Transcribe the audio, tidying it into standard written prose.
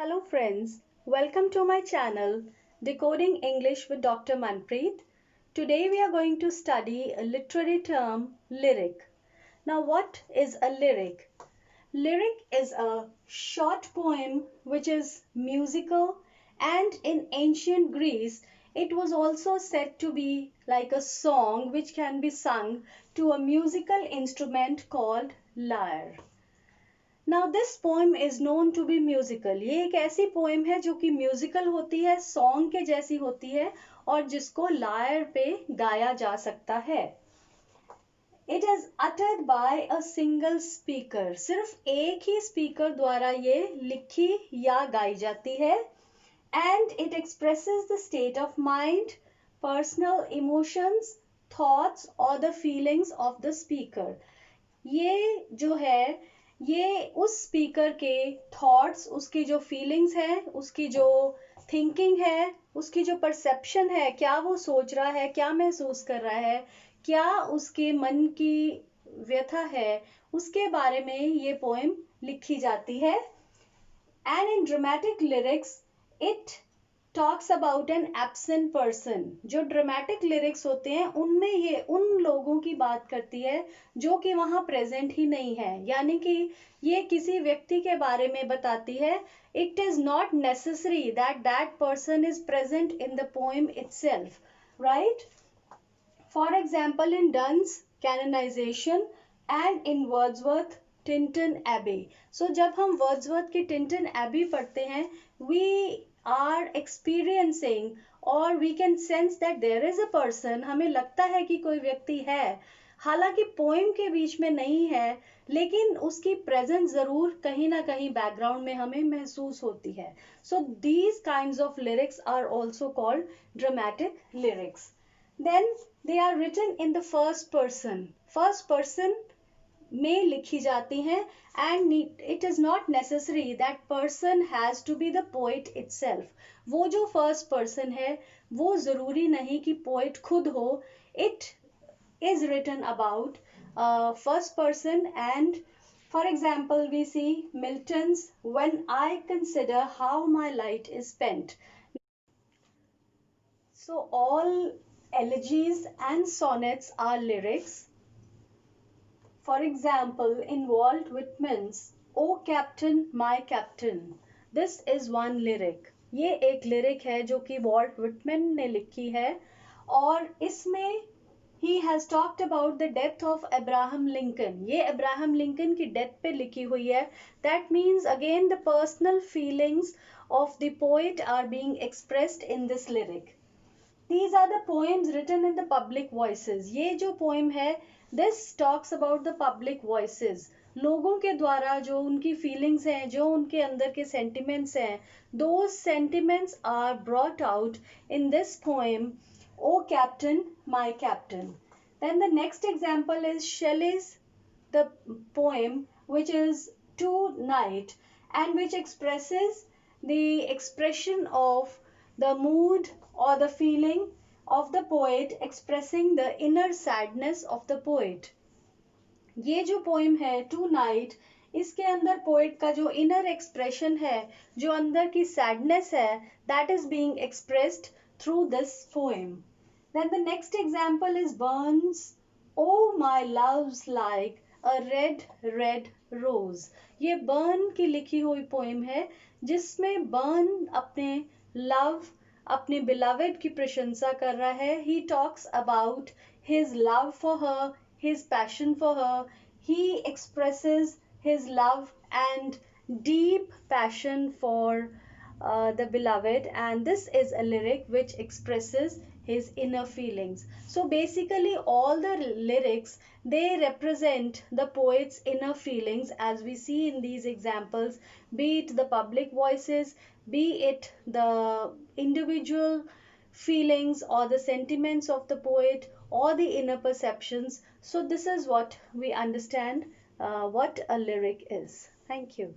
Hello friends, welcome to my channel Decoding English with Dr. Manpreet. Today we are going to study a literary term lyric. Now what is a lyric? Lyric is a short poem which is musical, and in ancient Greece it was also said to be like a song which can be sung to a musical instrument called lyre. Now this poem is known to be musical. ये एक ऐसी poem है जो कि musical होती है, song के जैसी होती है और जिसको लायर पे गाया जा सकता है। It is uttered by a single speaker. सिर्फ एक ही स्पीकर द्वारा ये लिखी या गाई जाती है। And it expresses the state of mind, personal emotions, thoughts और the feelings of the speaker. ये जो है ये उस स्पीकर के थॉट्स, उसकी जो फीलिंग्स है, उसकी जो थिंकिंग है, उसकी जो परसेप्शन है, क्या वो सोच रहा है, क्या महसूस कर रहा है, क्या उसके मन की व्यथा है, उसके बारे में ये पोएम लिखी जाती है। And in dramatic lyrics it talks about an absent person. जो ड्रामेटिक लिरिक्स होते हैं उनमें ये उन लोगों की बात करती है जो कि वहाँ प्रेजेंट ही नहीं है, यानी कि ये किसी व्यक्ति के बारे में बताती है। It is not necessary that that person is present in the poem itself, right? For example in Donne's Canonization and in Wordsworth Tintern Abbey. So जब हम वर्ड्सवर्थ की टिंटन एबी पढ़ते हैं, we are experiencing or we can sense that there is a person। हमें लगता है कि कोई व्यक्ति है, हालांकि पोएम के बीच में नहीं है, लेकिन उसकी प्रेजेंस जरूर कहीं ना कहीं बैकग्राउंड में हमें महसूस होती है। So these kinds of lyrics are also called dramatic lyrics. Then they are written in the first person. First person में लिखी जाती हैं and it is not necessary that person has to be the poet itself. वो जो first person है वो जरूरी नहीं कि पोएट खुद हो। It is written about first person and for example we see Milton's when I consider how my light is spent. So all elegies and sonnets are lyrics. For example, in Walt Whitman's "O Captain, My Captain", this is one lyric. ये एक lyric है जो कि Walt Whitman ने लिखी है और इसमें he has talked about the death of Abraham Lincoln। ये अब्राहम लिंकन की डेथ पे लिखी हुई है। That means again the personal feelings of the poet are being expressed in this lyric. These are the poems written in the public voices। ये जो poem है this talks about the public voices। लोगों के द्वारा जो उनकी feelings हैं, जो उनके अंदर के सेंटिमेंट्स हैं, those sentiments are brought out in this poem "O Captain, My Captain". Then the next example is Shelley's the poem which is "To Night" and which expresses the expression of the mood or the feeling of the poet, expressing the inner sadness of the poet। ये जो poem है "to night", इसके अंदर poet का जो inner expression है, जो अंदर की सैडनेस है, that is being expressed through this poem. Then the next example is Burns "O my love's like a red red rose". ये बर्न की लिखी हुई पोएम है जिसमें बर्न अपने लव, अपने बिलवेड की प्रशंसा कर रहा है। He talks about his love for her, his passion for her. He expresses his love and deep passion for the beloved, and this is a lyric which expresses his inner feelings. So basically all the lyrics, they represent the poet's inner feelings as we see in these examples, be it the public voices, be it the individual feelings or the sentiments of the poet or the inner perceptions. So this is what we understand what a lyric is. Thank you.